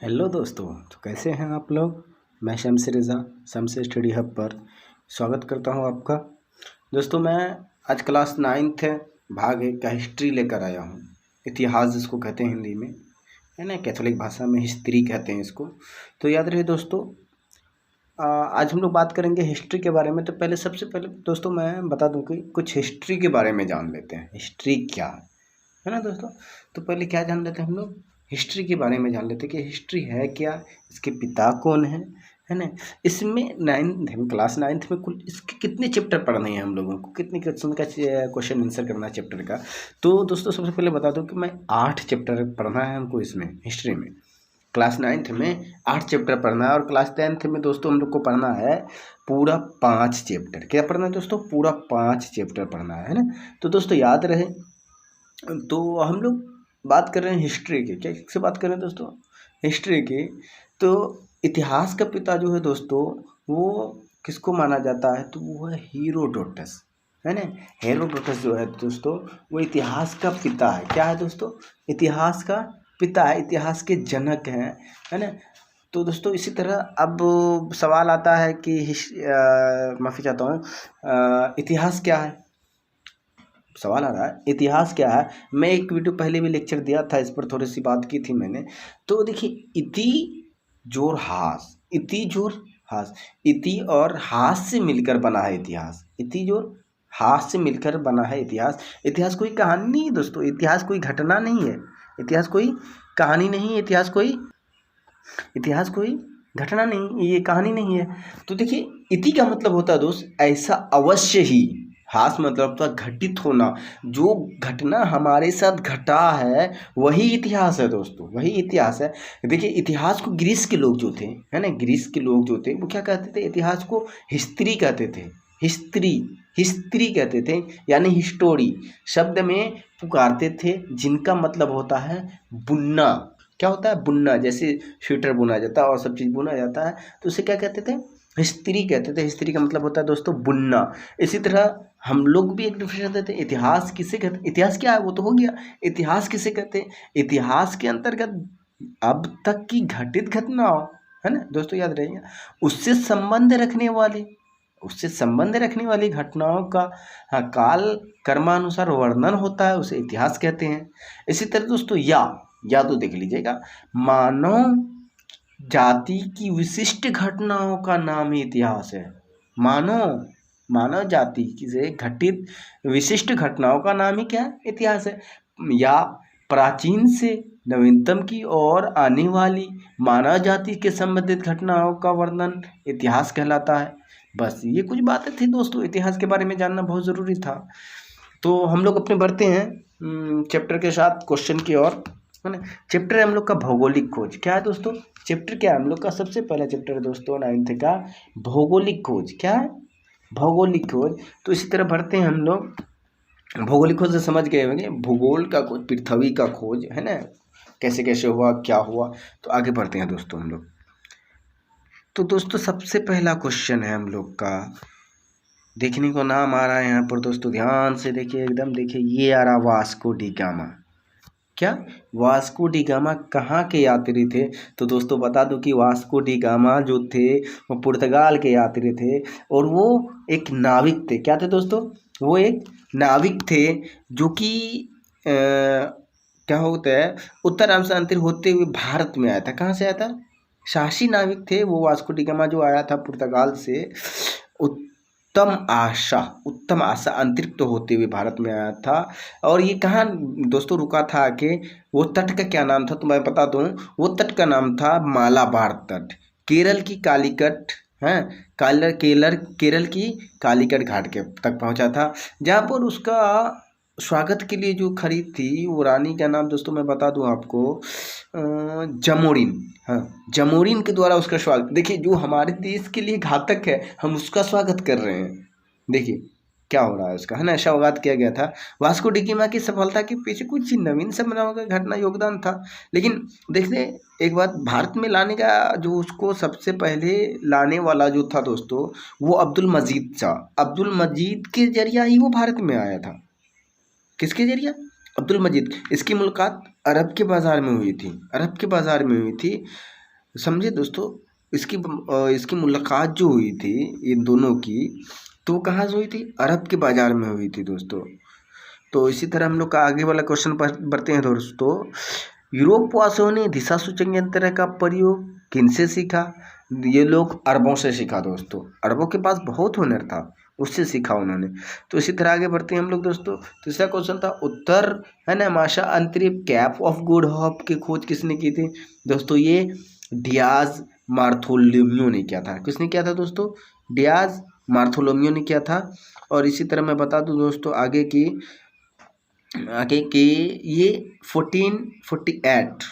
Hello दोस्तों, तो कैसे हैं आप लोग। मैं शम्स रिज़ा शम्स स्टडी हब पर स्वागत करता हूं आपका। दोस्तों, मैं आज क्लास 9th भाग 1 का हिस्ट्री लेकर आया हूं। इतिहास जिसको कहते हैं हिंदी में, है ना, कैथोलिक भाषा में हिस्ट्री कहते हैं इसको। तो याद रहे दोस्तों, आज हम लोग बात करेंगे हिस्ट्री के बारे में। तो सबसे पहले दोस्तों मैं बता दूं कि कुछ हिस्ट्री के बारे में जान लेते हैं। हिस्ट्री क्या है ना दोस्तों। तो पहले क्या जान लेते हैं हम लोग, हिस्ट्री के बारे में जान लेते हैं कि हिस्ट्री है क्या, इसके पिता कौन है ना। इसमें क्लास 9th में कुल इसके कितने चैप्टर पढ़ने हैं हम लोगों को, कितने क्वेश्चन आंसर करना है चैप्टर का। तो दोस्तों सबसे पहले बता दूं कि मैं 8 चैप्टर पढ़ना है हमको इसमें हिस्ट्री में। क्लास 9th में 8 चैप्टर पढ़ना है और क्लास 10th में दोस्तों हम लोग को पढ़ना है पूरा 5 चैप्टर। क्या पढ़ना है दोस्तों, पूरा 5 चैप्टर पढ़ना है ना। तो दोस्तों याद रहे, तो हम लोग बात कर रहे हैं हिस्ट्री की। क्या किससे बात कर रहे हैं दोस्तों, हिस्ट्री की। तो इतिहास का पिता जो है दोस्तों, वो किसको माना जाता है, तो वो है हीरोडोटस, है ना। हेरोडोटस जो है दोस्तों, वो इतिहास का पिता है। क्या है दोस्तों, इतिहास का पिता है, इतिहास के जनक हैं, है ना। तो दोस्तों इसी तरह अब सवाल आता है कि माफ़ी चाहता हूँ, इतिहास क्या है। सवाल आ रहा है इतिहास क्या है। मैं एक वीडियो पहले भी लेक्चर दिया था, इस पर थोड़ी सी बात की थी मैंने। तो देखिए, इति जोर हास, इति जोर हास, इति और हास से मिलकर बना है इतिहास। इति जोर हास से मिलकर बना है इतिहास। इतिहास कोई कहानी नहीं है दोस्तों, इतिहास कोई घटना नहीं है, इतिहास कोई कहानी नहीं है, इतिहास कोई घटना नहीं, ये कहानी नहीं है। तो देखिए, इति का मतलब होता है दोस्त ऐसा अवश्य ही, हास मतलब था घटित होना, जो घटना हमारे साथ घटा है वही इतिहास है दोस्तों, वही इतिहास है। देखिए, इतिहास को ग्रीस के लोग जो थे, है ना, ग्रीस के लोग जो थे वो क्या कहते थे, इतिहास को हिस्ट्री कहते थे। हिस्ट्री हिस्ट्री कहते थे, यानी हिस्टोरी शब्द में पुकारते थे, जिनका मतलब होता है बुनना। क्या होता है, बुनना। जैसे स्वेटर बुना जाता है और सब चीज़ बुना जाता है, तो उसे क्या कहते थे, हिस्ट्री कहते थे। हिस्ट्री का मतलब होता है दोस्तों बुनना। इसी तरह हम लोग भी एक डिफिनेशन देते हैं, इतिहास किसे कहते हैं। इतिहास क्या है वो तो हो गया, इतिहास किसे कहते हैं। इतिहास के अंतर्गत अब तक की घटित घटनाओं, है ना दोस्तों, याद रहेगा, उससे संबंध रखने वाले, उससे संबंध रखने वाली घटनाओं का, हाँ, काल कर्मानुसार वर्णन होता है, उसे इतिहास कहते हैं। इसी तरह दोस्तों, या तो देख लीजिएगा, मानव जाति की विशिष्ट घटनाओं का नाम ही इतिहास है। मानव जाति से घटित विशिष्ट घटनाओं का नाम ही क्या है, इतिहास है। या प्राचीन से नवीनतम की ओर आने वाली मानव जाति के संबंधित घटनाओं का वर्णन इतिहास कहलाता है। बस ये कुछ बातें थी दोस्तों, इतिहास के बारे में जानना बहुत ज़रूरी था। तो हम लोग अपने बढ़ते हैं चैप्टर के साथ क्वेश्चन की ओर, है ना। चैप्टर है हम लोग का भौगोलिक खोज। क्या है दोस्तों, चैप्टर क्या है हम लोग का, सबसे पहला चैप्टर है दोस्तों 9th का भौगोलिक खोज। क्या है, भौगोलिक खोज। तो इसी तरह बढ़ते हैं हम लोग, भौगोलिक खोज से समझ गए होंगे, भूगोल का खोज, पृथ्वी का खोज, है ना, कैसे कैसे हुआ, क्या हुआ। तो आगे बढ़ते हैं दोस्तों हम लोग। तो दोस्तों सबसे पहला क्वेश्चन है हम लोग का, देखने को नाम आ रहा है यहाँ पर दोस्तों, ध्यान से देखिए, एकदम देखिए, ये आ रहा वास्को डी गामा। क्या, वास्को डी गामा कहाँ के यात्री थे। तो दोस्तों बता दूं कि वास्को डी गामा जो थे वो पुर्तगाल के यात्री थे, और वो एक नाविक थे। क्या थे दोस्तों, वो एक नाविक थे, जो कि क्या होता है, उत्तर अरब होते हुए भारत में आया था। कहाँ से आया था, साहसी नाविक थे वो वास्को डी गामा, जो आया था पुर्तगाल से उत्तम आशा अंतरिप्त होते हुए भारत में आया था। और ये कहाँ दोस्तों रुका था कि, वो तट का क्या नाम था, तो मैं बता दूं, वो तट का नाम था मालाबार तट, केरल की कालीकट, हैं, केरल की कालीकट घाट के तक पहुंचा था, जहाँ पर उसका स्वागत के लिए जो खड़ी थी वो रानी का नाम दोस्तों मैं बता दूं आपको, जमोरिन। हाँ, जमोरिन के द्वारा उसका स्वागत। देखिए, जो हमारे देश के लिए घातक है हम उसका स्वागत कर रहे हैं। देखिए क्या हो रहा है उसका, है ना, स्वागत किया गया था। वास्को डी गामा की सफलता के पीछे कुछ नवीन समझाओं का घटना योगदान था। लेकिन देखते एक बात, भारत में लाने का जो उसको सबसे पहले लाने वाला जो था दोस्तों, वो अब्दुल मजीद था। अब्दुल मजीद के जरिया ही वो भारत में आया था। किसके जरिए, अब्दुल मजीद। इसकी मुलाकात अरब के बाज़ार में हुई थी, अरब के बाज़ार में हुई थी। समझे दोस्तों। इसकी मुलाकात जो हुई थी इन दोनों की, तो कहाँ से हुई थी? अरब के बाजार में हुई थी दोस्तों। तो इसी तरह हम लोग का आगे वाला क्वेश्चन पर बढ़ते हैं दोस्तों। यूरोपवासियों ने दिशासूचक यंत्र का प्रयोग किनसे सीखा? ये लोग अरबों से सीखा दोस्तों। अरबों के पास बहुत हुनर था, उससे सीखा उन्होंने। तो इसी तरह आगे बढ़ते हैं हम लोग दोस्तों। तीसरा क्वेश्चन था उत्तर, है ना, माशा अंतरिक्ष कैप ऑफ गुड होप की खोज किसने की थी? दोस्तों ये डियाज मार्थोलोम्यो ने किया था। किसने किया था दोस्तों? डियाज मार्थोलोम्यो ने किया था। और इसी तरह मैं बता दूं दोस्तों आगे की ये 1448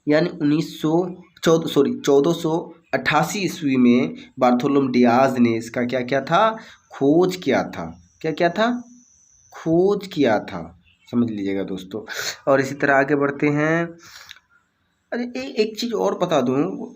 यानी 1488 ईस्वी में बार्थोलोम डियाज ने इसका क्या किया था? खोज किया था। क्या किया था? खोज किया था, समझ लीजिएगा दोस्तों। और इसी तरह आगे बढ़ते हैं। अरे एक चीज़ और बता दूं,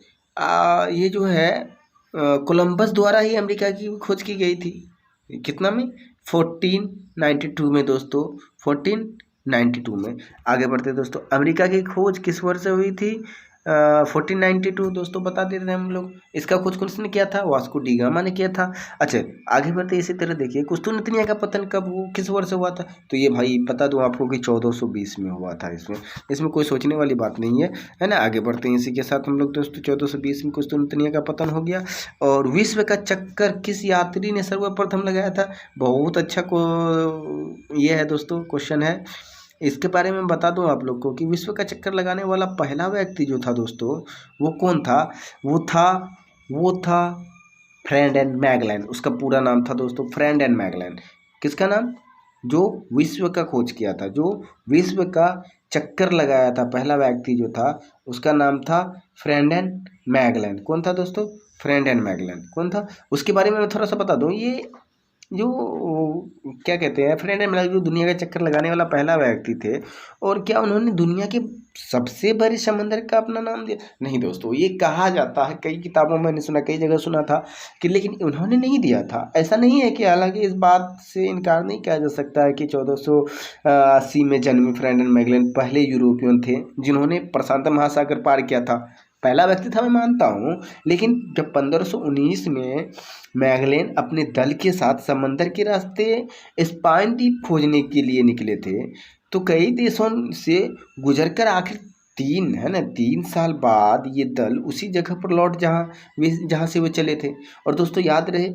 ये जो है कोलंबस द्वारा ही अमेरिका की खोज की गई थी। कितना में? 1492 में दोस्तों, 1492 में। आगे बढ़ते दोस्तों। अमेरिका की खोज किस वर्ष से हुई थी? 1492 दोस्तों बता देते हैं हम लोग। इसका खोज किसने किया था? वास्को डी गामा ने किया था। अच्छा आगे बढ़ते इसी तरह देखिए, कुस्तुनतनिया का पतन कब किस वर्ष हुआ था? तो ये भाई बता दूं आपको कि 1420 में हुआ था। इसमें कोई सोचने वाली बात नहीं है ना। आगे बढ़ते हैं इसी के साथ हम लोग दोस्तों। 1420 में कुस्तुनतनिया का पतन हो गया। और विश्व का चक्कर किस यात्री ने सर्वप्रथम लगाया था? बहुत अच्छा ये है दोस्तों, क्वेश्चन है। इसके बारे में बता दूं आप लोग को कि विश्व का चक्कर लगाने वाला पहला व्यक्ति जो था दोस्तों, वो कौन था? वो था फ्रेंड एंड मैगलन। उसका पूरा नाम था दोस्तों फ्रेंड एंड मैगलन। किसका नाम? जो विश्व का खोज किया था, जो विश्व का चक्कर लगाया था, पहला व्यक्ति जो था उसका नाम था फ्रेंड एंड मैगलन। कौन था दोस्तों? फ्रेंड एंड मैगलन कौन था? उसके बारे में मैं थोड़ा सा बता दूं। ये जो क्या कहते हैं, फ्रेंड एंड मैगलन जो दुनिया का चक्कर लगाने वाला पहला व्यक्ति थे। और क्या उन्होंने दुनिया के सबसे बड़े समंदर का अपना नाम दिया? नहीं दोस्तों, ये कहा जाता है, कई किताबों में मैंने सुना, कई जगह सुना था कि, लेकिन उन्होंने नहीं दिया था। ऐसा नहीं है कि, हालांकि इस बात से इनकार नहीं किया जा सकता है कि 1480 में जन्मे फ्रेंड एंड मैगलन पहले यूरोपियन थे जिन्होंने प्रशांत महासागर पार किया था। पहला व्यक्ति था, मैं मानता हूँ, लेकिन जब 1519 में मैगलेन अपने दल के साथ समंदर के रास्ते स्पाइन द्वीप खोजने के लिए निकले थे, तो कई देशों से गुजरकर आखिर 3 साल बाद ये दल उसी जगह पर लौट जहाँ से वो चले थे। और दोस्तों याद रहे,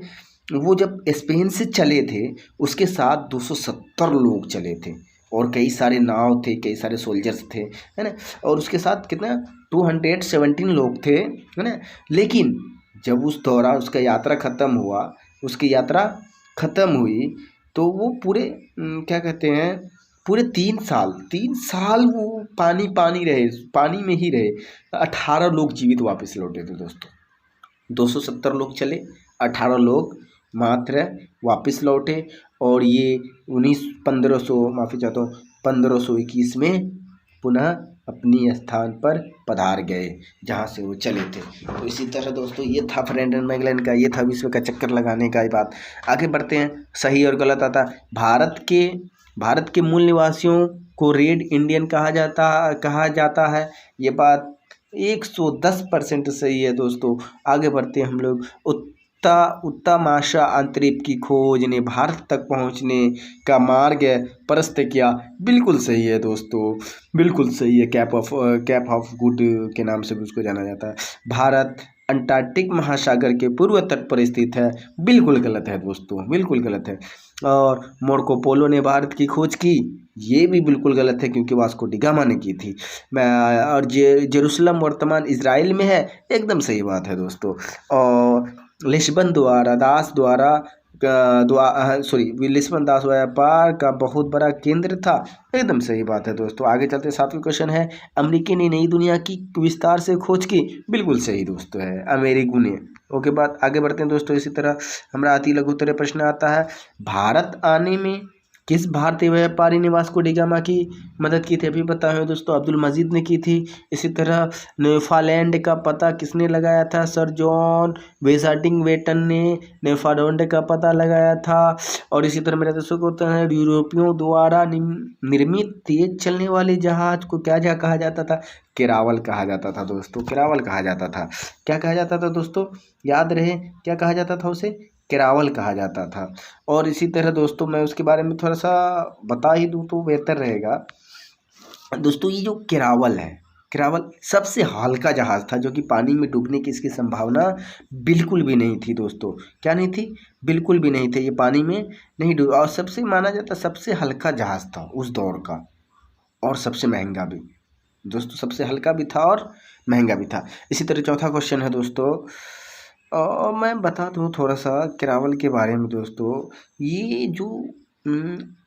वो जब स्पेन से चले थे उसके साथ 270 लोग चले थे और कई सारे नाव थे, कई सारे सोल्जर्स थे, है ना। और उसके साथ कितना 217 लोग थे, है ना। लेकिन जब उस दौरान उसका यात्रा ख़त्म हुआ, उसकी यात्रा ख़त्म हुई, तो वो पूरे क्या कहते हैं, पूरे 3 साल वो पानी रहे, पानी में ही रहे। 18 लोग जीवित वापस लौटे थे दोस्तों। 270 लोग चले, 18 लोग मात्र वापस लौटे। और ये 1521 में पुनः अपनी स्थान पर पधार गए जहाँ से वो चले थे। तो इसी तरह दोस्तों ये था फ्रेंड एंड मैगलन का, ये था विश्व का चक्कर लगाने का बात। आगे बढ़ते हैं, सही और गलत आता। भारत के मूल निवासियों को रेड इंडियन कहा जाता है। ये बात 110% सही है दोस्तों। आगे बढ़ते हैं हम लोग। उत्तमाशा अंतरिक्ष की खोज ने भारत तक पहुंचने का मार्ग प्रशस्त किया। बिल्कुल सही है दोस्तों, बिल्कुल सही है। कैप ऑफ गुड के नाम से भी उसको जाना जाता है। भारत अंटार्कटिक महासागर के पूर्व तट पर स्थित है। बिल्कुल गलत है दोस्तों, बिल्कुल गलत है। और मार्को पोलो ने भारत की खोज की, ये भी बिल्कुल गलत है क्योंकि वास्को डी गामा ने की थी। और जेरूसलम वर्तमान इजराइल में है, एकदम सही बात है दोस्तों। और लिस्बन दास व्यापार का बहुत बड़ा केंद्र था, एकदम सही बात है दोस्तों। आगे चलते 7वां क्वेश्चन है, अमेरिकी ने नई दुनिया की विस्तार से खोज की। बिल्कुल सही दोस्तों है, अमेरिकू ने। ओके बात, आगे बढ़ते हैं दोस्तों। इसी तरह हमारा अति लघुत्तरीय प्रश्न आता है, भारत आने में किस भारतीय व्यापारी ने वास्को डी गामा की मदद की थी? अभी बताया है दोस्तों, अब्दुल मजीद ने की थी। इसी तरह न्यूफालैंड का पता किसने लगाया था? सर जॉन वेसाडिंगटन ने न्यूफालैंड का पता लगाया था। और इसी तरह मेरे दोस्तों को होता है, यूरोपियों द्वारा निर्मित तेज चलने वाले जहाज को क्या कहा जाता था? केरावल कहा जाता था दोस्तों, केरावल कहा जाता था। क्या कहा जाता था दोस्तों? याद रहे, क्या कहा जाता था उसे? केरावल कहा जाता था। और इसी तरह दोस्तों मैं उसके बारे में थोड़ा सा बता ही दूँ तो बेहतर रहेगा। दोस्तों ये जो केरावल है, केरावल सबसे हल्का जहाज़ था जो कि पानी में डूबने की इसकी संभावना बिल्कुल भी नहीं थी दोस्तों। क्या नहीं थी? बिल्कुल भी नहीं थे, ये पानी में नहीं डूब, और सबसे माना जाता सबसे हल्का जहाज़ था उस दौर का, और सबसे महंगा भी दोस्तों, सबसे हल्का भी था और महंगा भी था। इसी तरह चौथा क्वेश्चन है दोस्तों, मैं बता दूं थोड़ा सा केरावल के बारे में दोस्तों। ये जो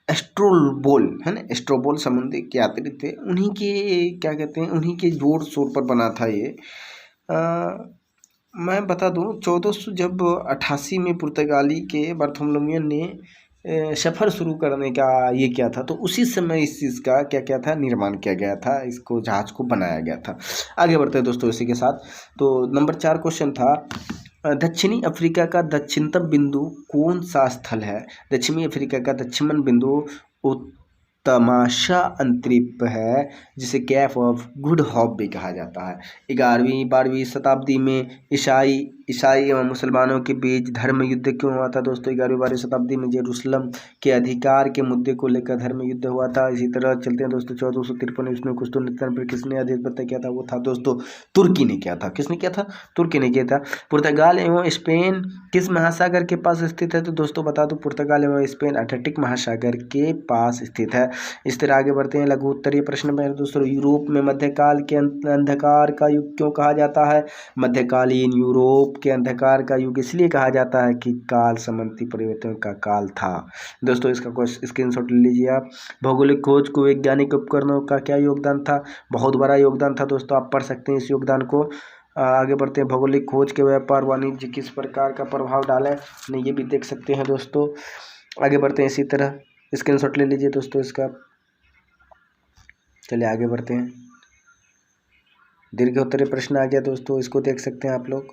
एस्ट्रोबोल है ना, एस्ट्रोबोल समुद्री के यात्री थे, उन्हीं के क्या कहते हैं, उन्हीं के जोड़ शोर पर बना था ये। मैं बता दूं 1400 जब 88 में पुर्तगाली के बार्थोलोमेव ने सफ़र शुरू करने का ये किया था, तो उसी समय इस चीज़ का क्या था, निर्माण किया गया था, इसको जहाज को बनाया गया था। आगे बढ़ते हैं दोस्तों इसी के साथ। तो नंबर 4 क्वेश्चन था, दक्षिणी अफ्रीका का दक्षिणतम बिंदु कौन सा स्थल है? दक्षिणी अफ्रीका का दक्षिणतम बिंदु तमाशा अंतरिक्ष है, जिसे कैप ऑफ गुड होप भी कहा जाता है। 11वीं 12वीं शताब्दी में ईसाई एवं मुसलमानों के बीच धर्म युद्ध क्यों हुआ था दोस्तों? 11वीं 12वीं शताब्दी में जेरूसलम के अधिकार के मुद्दे को लेकर धर्म युद्ध हुआ था। इसी तरह चलते हैं दोस्तों, 1453 ईस्वी कुस्तुनतन पर किसने आधिपत्य किया था? वो था दोस्तों तुर्की ने किया था। किसने किया था? तुर्की ने किया था। पुर्तगाल एवं स्पेन किस महासागर के पास स्थित है? तो दोस्तों बता दूं, पुर्तगाल एवं स्पेन अटलांटिक महासागर के पास स्थित है। इस तरह आगे बढ़ते हैं लघु उत्तरीय प्रश्न में दोस्तों। यूरोप में मध्यकाल के अंधकार का युग क्यों कहा जाता है? मध्यकालीन यूरोप के अंधकार का युग इसलिए कहा जाता है कि काल संबंधी परिवर्तन का काल था। दोस्तों इसका स्क्रीनशॉट ले लीजिए आप। भौगोलिक खोज को वैज्ञानिक उपकरणों का क्या योगदान था? बहुत बड़ा योगदान था दोस्तों, आप पढ़ सकते हैं इस योगदान को। आगे बढ़ते हैं, भौगोलिक खोज के व्यापार वाणिज्य किस प्रकार का प्रभाव डाला है, नहीं ये भी देख सकते हैं दोस्तों। आगे बढ़ते हैं, इसी तरह स्क्रीनशॉट ले लीजिए दोस्तों इसका। चलिए आगे बढ़ते हैं। दीर्घ उत्तरीय प्रश्न आ गया दोस्तों, इसको देख सकते हैं आप लोग।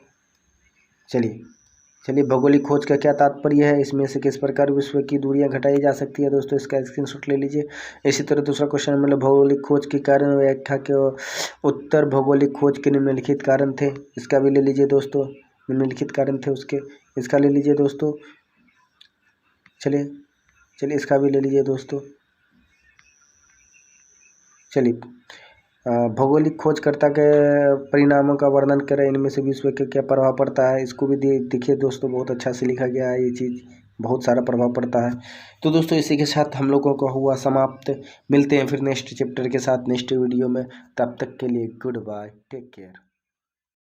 चलिए भौगोलिक खोज का क्या तात्पर्य है? इसमें से किस प्रकार विश्व की दूरियां घटाई जा सकती है दोस्तों, इसका स्क्रीनशॉट ले लीजिए। इसी तरह दूसरा क्वेश्चन, मतलब भौगोलिक खोज के कारण व्याख्या के उत्तर भौगोलिक खोज के निम्नलिखित कारण थे, इसका भी ले लीजिए दोस्तों। निम्नलिखित कारण थे उसके, इसका ले लीजिए दोस्तों। चलिए इसका भी ले लीजिए दोस्तों। चलिए भौगोलिक खोजकर्ता के परिणामों का वर्णन करें, इनमें से विश्व के क्या प्रभाव पड़ता है, इसको भी देखिए दोस्तों, बहुत अच्छा से लिखा गया है, ये चीज़ बहुत सारा प्रभाव पड़ता है। तो दोस्तों इसी के साथ हम लोगों का हुआ समाप्त। मिलते हैं फिर नेक्स्ट चैप्टर के साथ नेक्स्ट वीडियो में, तब तक के लिए गुड बाय, टेक केयर।